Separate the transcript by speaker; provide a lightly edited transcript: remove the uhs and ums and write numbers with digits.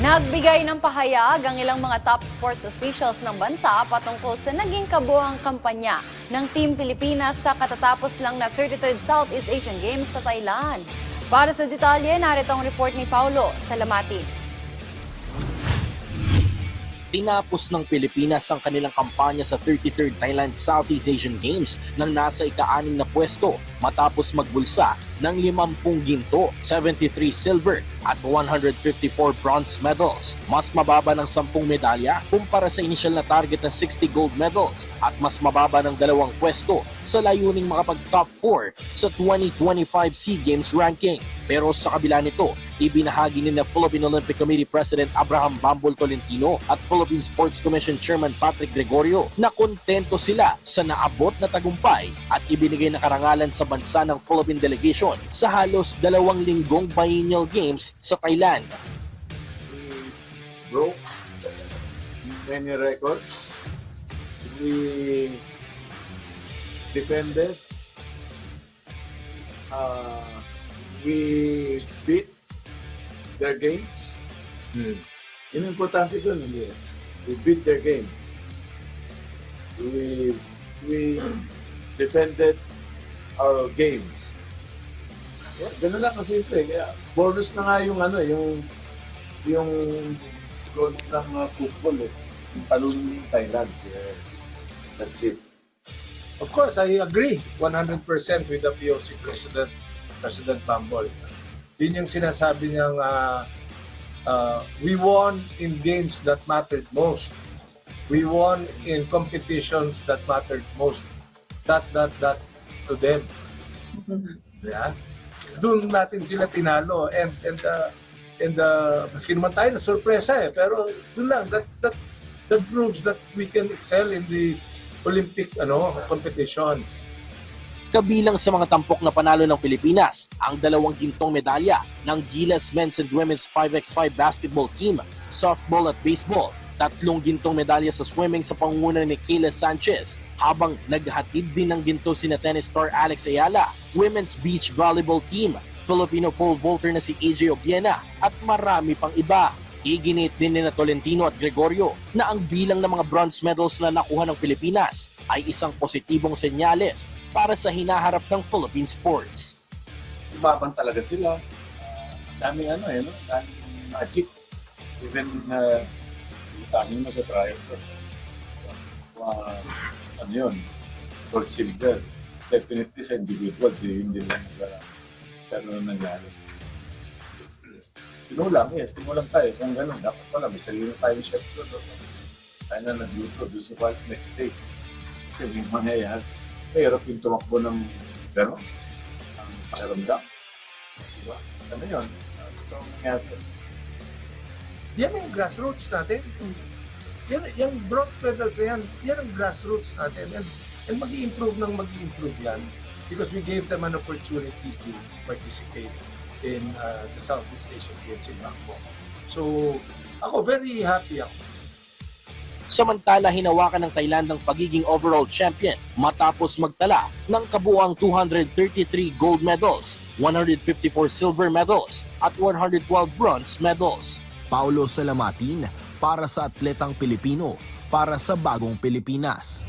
Speaker 1: Nagbigay ng pahayag ang ilang mga top sports officials ng bansa patungkol sa naging kabuuang kampanya ng Team Pilipinas sa katatapos lang na 33rd Southeast Asian Games sa Thailand. Para sa detalye, narito ang report ni Paulo Salamatin.
Speaker 2: Tinapos ng Pilipinas ang kanilang kampanya sa 33rd Thailand Southeast Asian Games nang nasa ika-6 na pwesto matapos magbulsa ng 50 ginto, 73 silver at 154 bronze medals. Mas mababa ng 10 medalya kumpara sa inisyal na target na 60 gold medals at mas mababa ng 2 pwesto sa layuning makapag-top 4 sa 2025 SEA Games ranking. Pero sa kabila nito, ibinahagi ni Philippine Olympic Committee President Abraham Bambol Tolentino at Philippine Sports Commission Chairman Patrick Gregorio na kontento sila sa naabot na tagumpay at ibinigay na karangalan sa bansa ng Philippine delegation sa halos 2 linggong biennial games sa Thailand.
Speaker 3: We broke many records. We defended. We beat their games. Yun ang importante dun, yes. We beat their games. We defended our games. Yeah, ganun lang kasi ito eh. Kaya bonus na nga yung yung goal ng football eh. Yung talon ng Thailand. Yes. That's it.
Speaker 4: Of course, I agree 100% with the POC President Bambol. Yun yung sinasabi niyang we won in games that mattered most. We won in competitions that mattered most. That to them. Yeah. Doon natin sila tinalo and maski naman tayo na sorpresa eh, pero doon lang that proves that we can excel in the Olympic competitions.
Speaker 2: Kabilang sa mga tampok na panalo ng Pilipinas, ang 2 gintong medalya ng Gilas Men's and Women's 5x5 basketball team, softball at baseball, 3 gintong medalya sa swimming sa pangunguna ni Kayla Sanchez, habang naghatid din ng ginto sina tennis star Alex Ayala, women's beach volleyball team, Filipino pole vaulter na si AJ Obiena at marami pang iba. Iginit din ni Tolentino at Gregorio na ang bilang ng mga bronze medals na nakuha ng Pilipinas ay isang positibong senyales para sa hinaharap ng Philippine sports.
Speaker 3: Lumaban talaga sila. Daming daming magic. Even daming mo sa trial. Yun, gold silver. Definitely sa individual, hindi lang pero nangyari. Tinulang, yes, tinulang tayo. Kung gano'n, dapat pala, may sarili tayo chef doon. Tayo na nagluto doon sa next day. Kasi may mangyayari. Mahirap yung tumakbo ng gano'n, ang pakiramdam. Diba? Ano yun? Ito ang nangyari.
Speaker 4: Yan ang grassroots natin. Yung bronze medals na yan ang grassroots natin. And mag-i-improve yan because we gave them an opportunity to participate in the Southeast Asian Games in Bangkok. So, ako very happy ako.
Speaker 2: Samantala, hinawakan ng Thailand ang pagiging overall champion matapos magtala ng kabuuang 233 gold medals, 154 silver medals at 112 bronze medals.
Speaker 5: Paulo Salamatin para sa Atletang Pilipino, para sa Bagong Pilipinas.